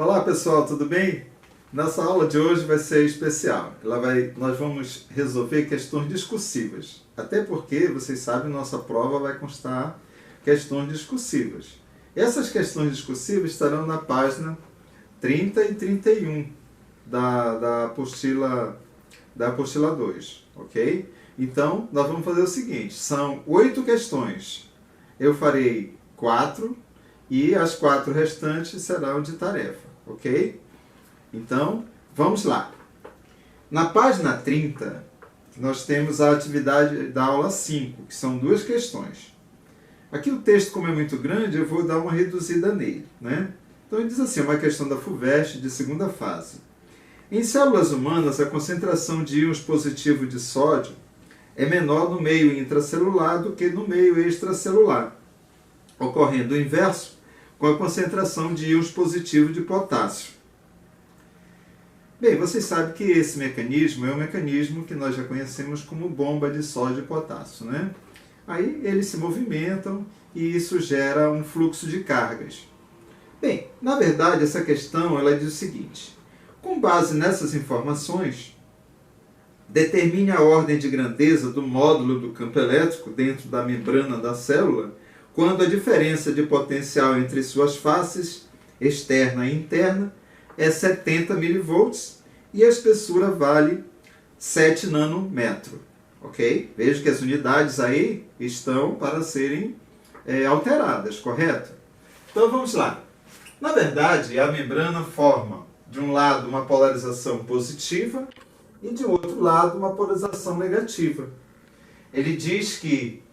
Olá pessoal, tudo bem? Nessa aula de hoje vai ser especial. Nós vamos resolver questões discursivas. Até porque, vocês sabem, nossa prova vai constar questões discursivas. Essas questões discursivas estarão na página 30 e 31 da apostila 2, ok? Então, nós vamos fazer o seguinte, são 8 questões. Eu farei 4 e as 4 restantes serão de tarefa, ok? Então, vamos lá. Na página 30, nós temos a atividade da aula 5, que são 2 questões. Aqui o texto, como é muito grande, eu vou dar uma reduzida nele, né? Então, ele diz assim, uma questão da FUVEST de segunda fase. Em células humanas, a concentração de íons positivos de sódio é menor no meio intracelular do que no meio extracelular, ocorrendo o inverso com a concentração de íons positivos de potássio. Bem, vocês sabem que esse mecanismo é um mecanismo que nós já conhecemos como bomba de sódio e potássio, né? Aí eles se movimentam e isso gera um fluxo de cargas. Bem, na verdade essa questão ela diz o seguinte, com base nessas informações, determine a ordem de grandeza do módulo do campo elétrico dentro da membrana da célula quando a diferença de potencial entre suas faces, externa e interna, é 70 mV e a espessura vale 7 nanômetros. Ok? Veja que as unidades aí estão para serem alteradas, correto? Então vamos lá. Na verdade, a membrana forma, de um lado, uma polarização positiva e de outro lado, uma polarização negativa. Ele diz que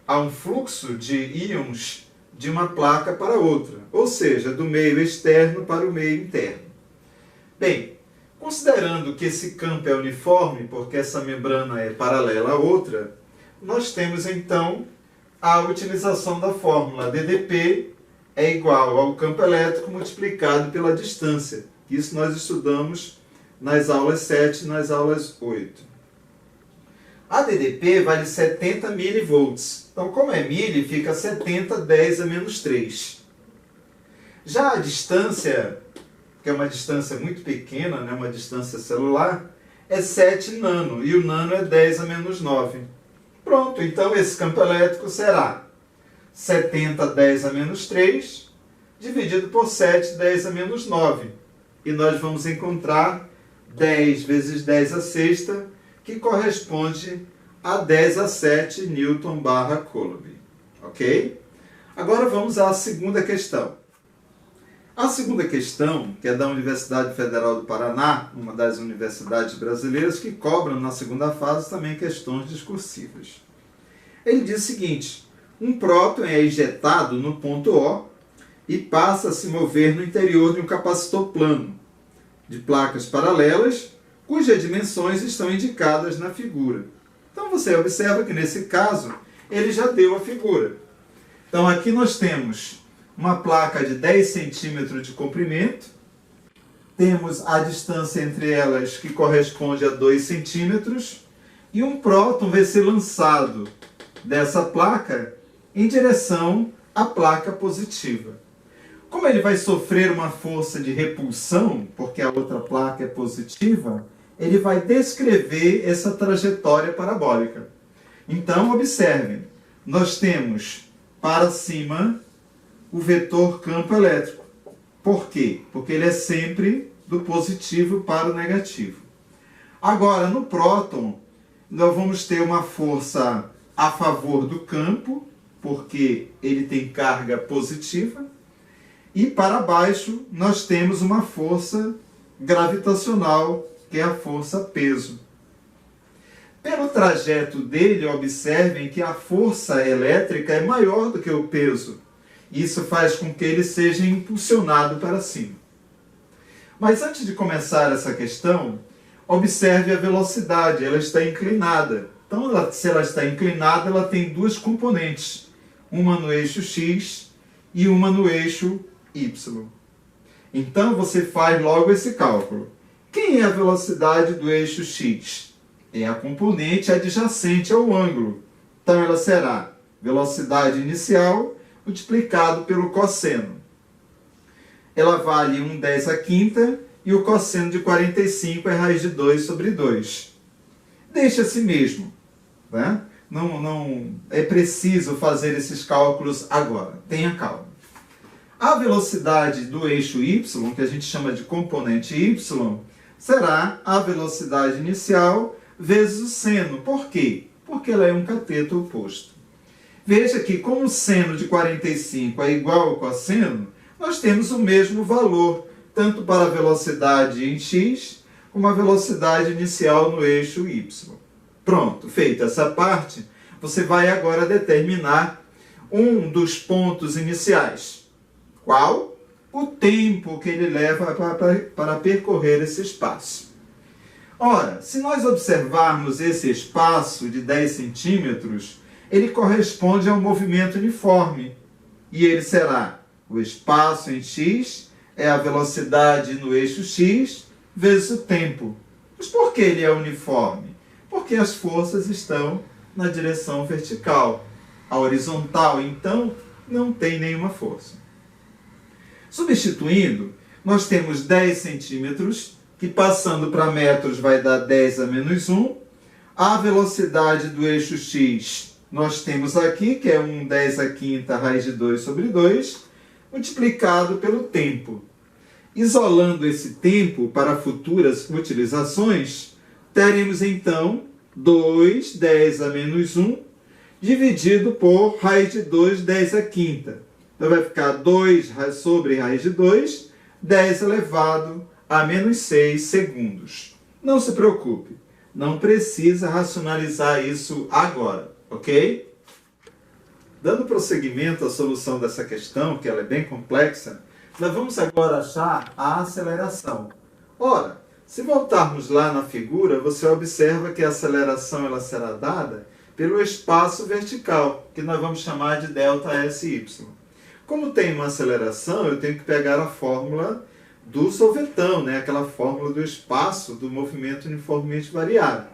há um fluxo de íons de uma placa para outra, ou seja, do meio externo para o meio interno. Bem, considerando que esse campo é uniforme, porque essa membrana é paralela à outra, nós temos então a utilização da fórmula DDP é igual ao campo elétrico multiplicado pela distância. Isso nós estudamos nas aulas 7 e nas aulas 8. A DDP vale 70 mV. Então, como é milho, fica 70, 10 a menos 3. Já a distância, que é uma distância muito pequena, né, uma distância celular, é 7 nano, e o nano é 10 a menos 9. Pronto, então esse campo elétrico será 70, 10 a menos 3, dividido por 7, 10 a menos 9. E nós vamos encontrar 10 vezes 10 a sexta, que corresponde a 10 a 7 Newton/Coulomb. Ok? Agora vamos à segunda questão. A segunda questão, que é da Universidade Federal do Paraná, uma das universidades brasileiras que cobram na segunda fase também questões discursivas. Ele diz o seguinte, um próton é injetado no ponto O e passa a se mover no interior de um capacitor plano, de placas paralelas, cujas dimensões estão indicadas na figura. Então você observa que nesse caso, ele já deu a figura. Então aqui nós temos uma placa de 10 centímetros de comprimento, temos a distância entre elas que corresponde a 2 centímetros, e um próton vai ser lançado dessa placa em direção à placa positiva. Como ele vai sofrer uma força de repulsão, porque a outra placa é positiva, ele vai descrever essa trajetória parabólica. Então, observem, nós temos para cima o vetor campo elétrico. Por quê? Porque ele é sempre do positivo para o negativo. Agora, no próton, nós vamos ter uma força a favor do campo, porque ele tem carga positiva, e para baixo nós temos uma força gravitacional, que é a força peso. Pelo trajeto dele, observem que a força elétrica é maior do que o peso. Isso faz com que ele seja impulsionado para cima. Mas antes de começar essa questão, observe a velocidade, ela está inclinada. Então, se ela está inclinada, ela tem 2 componentes, uma no eixo X e uma no eixo Y. Então, você faz logo esse cálculo. Quem é a velocidade do eixo X? É a componente adjacente ao ângulo. Então, ela será velocidade inicial multiplicado pelo cosseno. ela vale 1/10 à quinta e o cosseno de 45 é raiz de 2 sobre 2. Deixa assim mesmo, né? Não é preciso fazer esses cálculos agora, tenha calma. A velocidade do eixo y, que a gente chama de componente y, será a velocidade inicial vezes o seno. Por quê? Porque ela é um cateto oposto. Veja que como o seno de 45 é igual ao cosseno, nós temos o mesmo valor, tanto para a velocidade em x, como a velocidade inicial no eixo y. Pronto, feita essa parte, você vai agora determinar um dos pontos iniciais. Qual? O tempo que ele leva para percorrer esse espaço. Ora, se nós observarmos esse espaço de 10 centímetros, ele corresponde a um movimento uniforme. E ele será o espaço em x, é a velocidade no eixo x, vezes o tempo. Mas por que ele é uniforme? Porque as forças estão na direção vertical. A horizontal, então, não tem nenhuma força. Substituindo, nós temos 10 centímetros, que passando para metros vai dar 10 a menos 1. A velocidade do eixo x, nós temos aqui, que é 1/10 à quinta raiz de 2 sobre 2, multiplicado pelo tempo. Isolando esse tempo para futuras utilizações, teremos então 2/10 a menos 1, dividido por raiz de 2, 10 à quinta. Então vai ficar 2 sobre raiz de 2, 10 elevado a menos 6 segundos. Não se preocupe, não precisa racionalizar isso agora, ok? Dando prosseguimento à solução dessa questão, que ela é bem complexa, nós vamos agora achar a aceleração. Ora, se voltarmos lá na figura, você observa que a aceleração ela será dada pelo espaço vertical, que nós vamos chamar de ΔSy. Como tem uma aceleração, eu tenho que pegar a fórmula do sorvetão, né? Aquela fórmula do espaço do movimento uniformemente variável.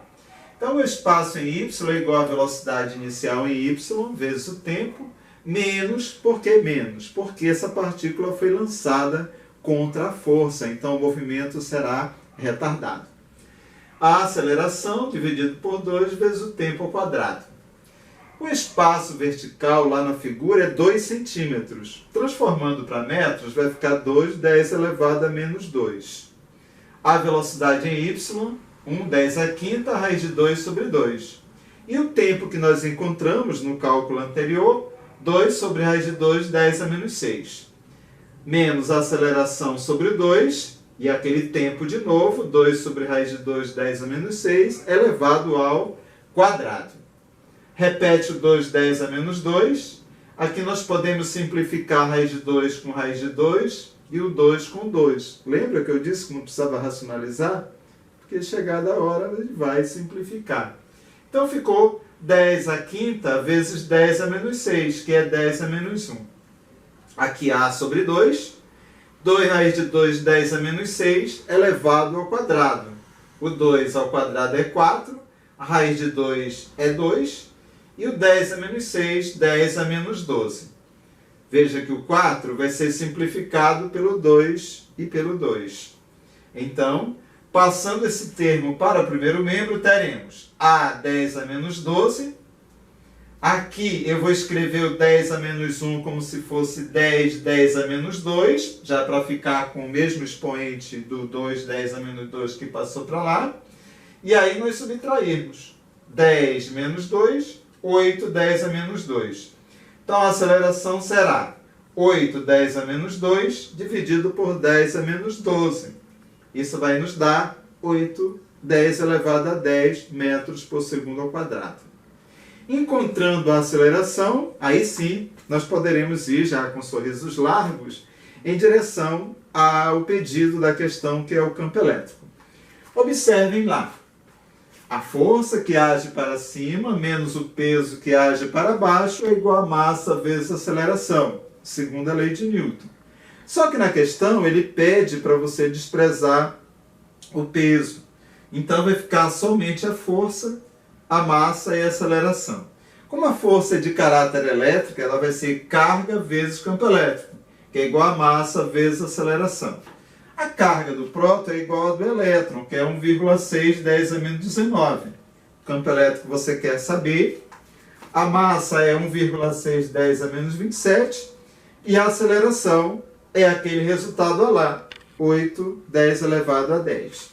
Então, o espaço em y é igual à velocidade inicial em y vezes o tempo, menos, por que menos? Porque essa partícula foi lançada contra a força, então o movimento será retardado. A aceleração dividido por 2 vezes o tempo ao quadrado. O espaço vertical lá na figura é 2 centímetros. Transformando para metros, vai ficar 2/10 elevado a menos 2. A velocidade em y, 1/10 à quinta, raiz de 2 sobre 2. E o tempo que nós encontramos no cálculo anterior, 2 sobre raiz de 2, 10 a menos 6. Menos a aceleração sobre 2, e aquele tempo de novo, 2 sobre raiz de 2, 10 a menos 6, elevado ao quadrado. Repete o 2, 10 a menos 2. Aqui nós podemos simplificar raiz de 2 com raiz de 2 e o 2 com 2. Lembra que eu disse que não precisava racionalizar? Porque chegada a hora ele vai simplificar. Então ficou 10 à quinta vezes 10 a menos 6, que é 10 a menos 1. Aqui A sobre 2. 2 raiz de 2, 10 a menos 6, elevado ao quadrado. O 2 ao quadrado é 4. A raiz de 2 é 2. E o 10 a menos 6, 10 a menos 12. Veja que o 4 vai ser simplificado pelo 2 e pelo 2. Então, passando esse termo para o primeiro membro, teremos A 10 a menos 12. Aqui eu vou escrever o 10 a menos 1 como se fosse 10, 10 a menos 2, já para ficar com o mesmo expoente do 2, 10 a menos 2 que passou para lá. E aí nós subtrairmos 10 menos 2, 8, 10 a menos 2. Então a aceleração será 8, 10 a menos 2, dividido por 10 a menos 12. Isso vai nos dar 8, 10 elevado a 10 metros por segundo ao quadrado. Encontrando a aceleração, aí sim, nós poderemos ir, já com sorrisos largos, em direção ao pedido da questão, que é o campo elétrico. Observem lá. A força que age para cima menos o peso que age para baixo é igual a massa vezes aceleração, segundo a lei de Newton. Só que na questão ele pede para você desprezar o peso. Então vai ficar somente a força, a massa e a aceleração. Como a força é de caráter elétrico, ela vai ser carga vezes campo elétrico, que é igual a massa vezes a aceleração. A carga do próton é igual a do elétron, que é 1,6 10 a menos 19. O campo elétrico você quer saber. A massa é 1,6 10 a menos 27. E a aceleração é aquele resultado lá, 8 10 elevado a 10.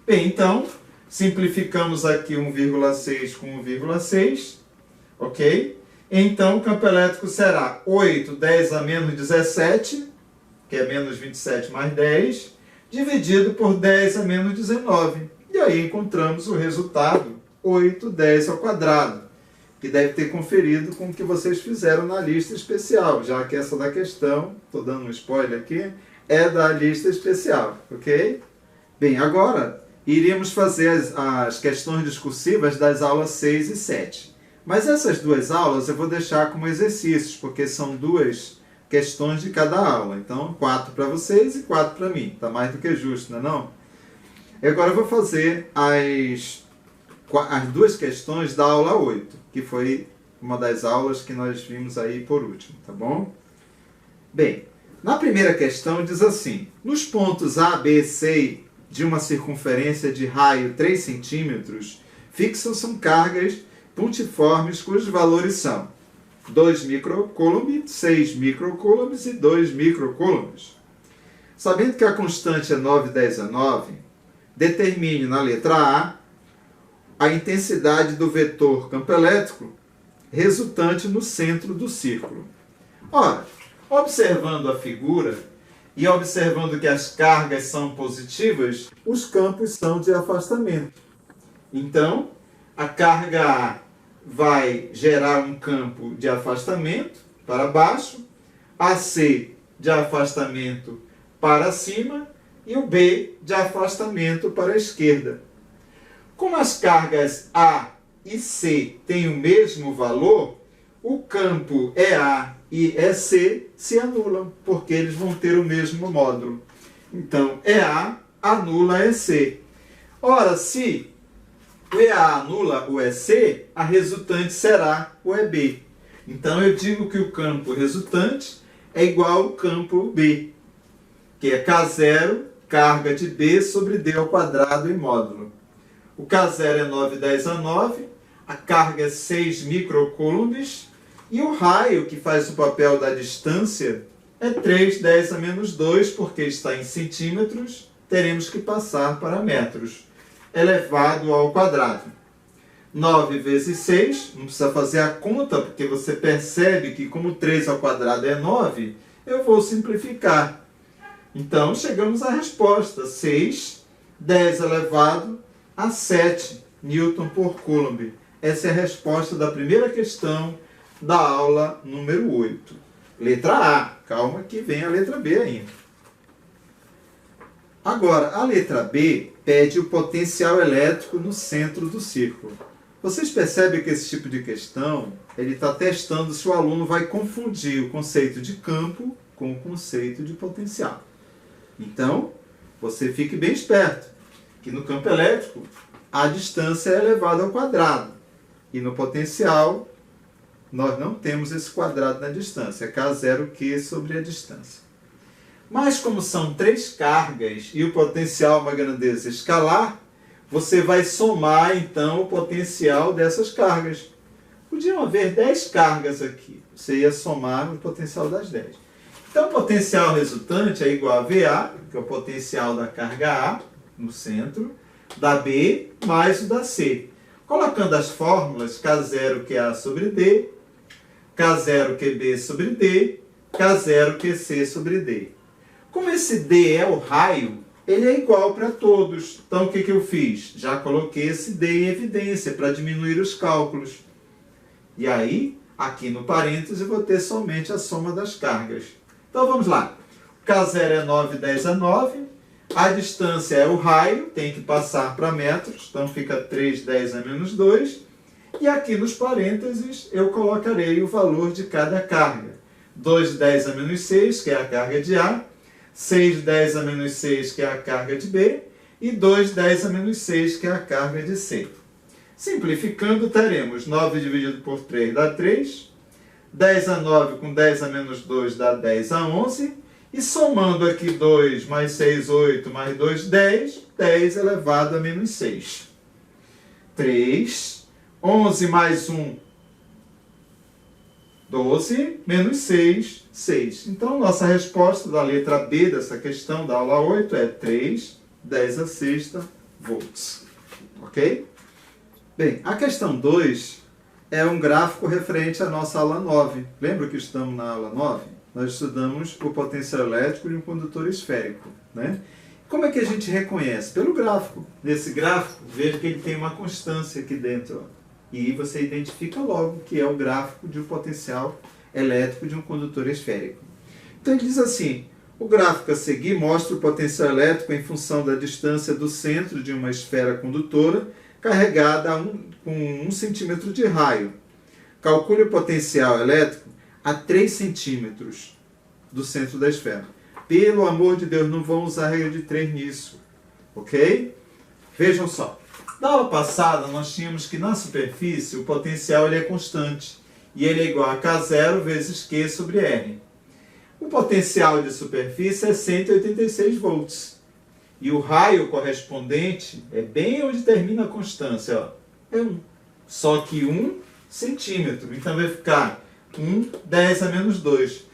Bem, então, simplificamos aqui 1,6 com 1,6, ok? Então, o campo elétrico será 8 10 a menos 17, que é menos 27 mais 10, dividido por 10 a menos 19. E aí encontramos o resultado, 8 10 ao quadrado, que deve ter conferido com o que vocês fizeram na lista especial, já que essa da questão, estou dando um spoiler aqui, é da lista especial, ok? Bem, agora iríamos fazer as questões discursivas das aulas 6 e 7. Mas essas duas aulas eu vou deixar como exercícios, porque são duas questões de cada aula. Então, 4 para vocês e 4 para mim. Está mais do que justo, não é não? E agora eu vou fazer as duas questões da aula 8, que foi uma das aulas que nós vimos aí por último, tá bom? Bem, na primeira questão diz assim: nos pontos A, B e C de uma circunferência de raio 3 centímetros, fixam-se cargas pontiformes cujos valores são 2 microcoulombs, 6 microcoulombs e 2 microcoulombs. Sabendo que a constante é 9 10 a 9, determine na letra A intensidade do vetor campo elétrico resultante no centro do círculo. Ora, observando a figura e observando que as cargas são positivas, os campos são de afastamento. Então, a carga A vai gerar um campo de afastamento para baixo, a C de afastamento para cima e o B de afastamento para a esquerda. Como as cargas A e C têm o mesmo valor, o campo EA e EC se anulam, porque eles vão ter o mesmo módulo. Então, EA anula EC. Ora, se o EA anula o EC, a resultante será o EB. Então, eu digo que o campo resultante é igual ao campo B, que é K0, carga de B sobre D ao quadrado em módulo. O K0 é 9 10 a 9, a carga é 6 microcoulombs, e o raio, que faz o papel da distância, é 3 10 a menos 2, porque está em centímetros, teremos que passar para metros, elevado ao quadrado. 9 vezes 6, não precisa fazer a conta, porque você percebe que como 3 ao quadrado é 9, eu vou simplificar. Então, chegamos à resposta, 6, 10 elevado a 7 Newton por Coulomb. Essa é a resposta da primeira questão da aula número 8. Letra A. Calma que vem a letra B ainda. Agora, a letra B pede o potencial elétrico no centro do círculo. Vocês percebem que esse tipo de questão, ele está testando se o aluno vai confundir o conceito de campo com o conceito de potencial. Então, você fique bem esperto, que no campo elétrico, a distância é elevada ao quadrado. E no potencial, nós não temos esse quadrado na distância, é K0Q sobre a distância. Mas como são 3 cargas e o potencial é uma grandeza escalar, você vai somar então o potencial dessas cargas. Podiam haver 10 cargas aqui, você ia somar o potencial das 10. Então o potencial resultante é igual a VA, que é o potencial da carga A no centro, da B mais o da C. Colocando as fórmulas, K0 QA sobre D, K0 QB sobre D, K0 QC sobre D. Como esse D é o raio, ele é igual para todos. Então o que eu fiz? Já coloquei esse D em evidência para diminuir os cálculos. E aí, aqui no parênteses, eu vou ter somente a soma das cargas. Então vamos lá. K0 é 9 10 a 9. A distância é o raio, tem que passar para metros, então fica 3 10 a menos 2. E aqui nos parênteses eu colocarei o valor de cada carga. 2 10 a menos 6, que é a carga de A, 6 10 a menos 6, que é a carga de B, e 2 10 a menos 6, que é a carga de C. Simplificando, teremos 9 dividido por 3 dá 3, 10 a 9 com 10 a menos 2 dá 10 a 11. E somando aqui 2 mais 6, 8, mais 2, 10. 10 elevado a menos 6. 3. 11 mais 1, 12. Menos 6, 6. Então, nossa resposta da letra B dessa questão da aula 8 é 3, 10 a sexta volts. Ok? Bem, a questão 2 é um gráfico referente à nossa aula 9. Lembra que estamos na aula 9? Nós estudamos o potencial elétrico de um condutor esférico, né? Como é que a gente reconhece? Pelo gráfico. Nesse gráfico, veja que ele tem uma constância aqui dentro. Ó. E você identifica logo que é o gráfico de um potencial elétrico de um condutor esférico. Então ele diz assim, o gráfico a seguir mostra o potencial elétrico em função da distância do centro de uma esfera condutora carregada com 1 centímetro de raio. Calcule o potencial elétrico a 3 centímetros do centro da esfera. Pelo amor de Deus, não vão usar a regra de 3 nisso. Ok? Vejam só. Na aula passada, nós tínhamos que na superfície o potencial ele é constante. E ele é igual a K0 vezes Q sobre R. O potencial de superfície é 186 volts. E o raio correspondente é bem onde termina a constância. Ó. É 1. Só que 1 centímetro. Então vai ficar 1, 10 a menos 2.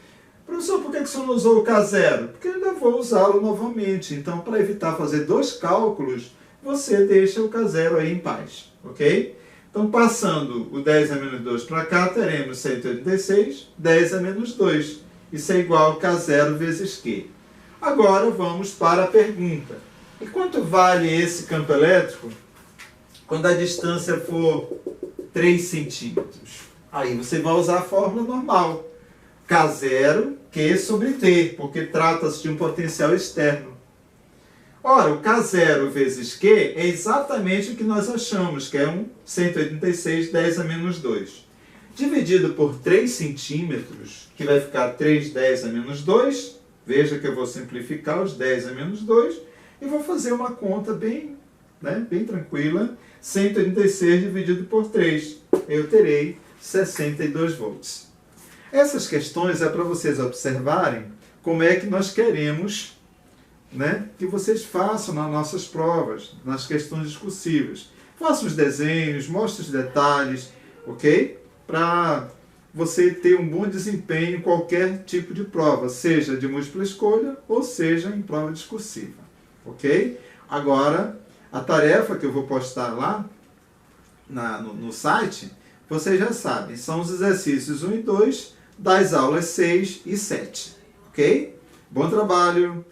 Professor, por que você não usou o K0? Porque eu ainda vou usá-lo novamente. Então, para evitar fazer 2 cálculos, você deixa o K0 aí em paz. Ok? Então, passando o 10 a menos 2 para cá, teremos 186, 10 a menos 2. Isso é igual a K0 vezes Q. Agora, vamos para a pergunta. E quanto vale esse campo elétrico quando a distância for 3 centímetros? Aí você vai usar a fórmula normal. K0, Q sobre T, porque trata-se de um potencial externo. Ora, o K0 vezes Q é exatamente o que nós achamos, que é 186, 10 a menos 2. Dividido por 3 centímetros, que vai ficar 3, 10 a menos 2. Veja que eu vou simplificar os 10 a menos 2 e vou fazer uma conta bem tranquila. 186 dividido por 3. Eu terei 62 volts. Essas questões é para vocês observarem como é que nós queremos, né, que vocês façam nas nossas provas, nas questões discursivas. Façam os desenhos, mostre os detalhes, ok? Para você ter um bom desempenho em qualquer tipo de prova, seja de múltipla escolha ou seja em prova discursiva, ok? Agora, a tarefa que eu vou postar lá no site, vocês já sabem, são os exercícios 1 e 2 das aulas 6 e 7, ok? Bom trabalho!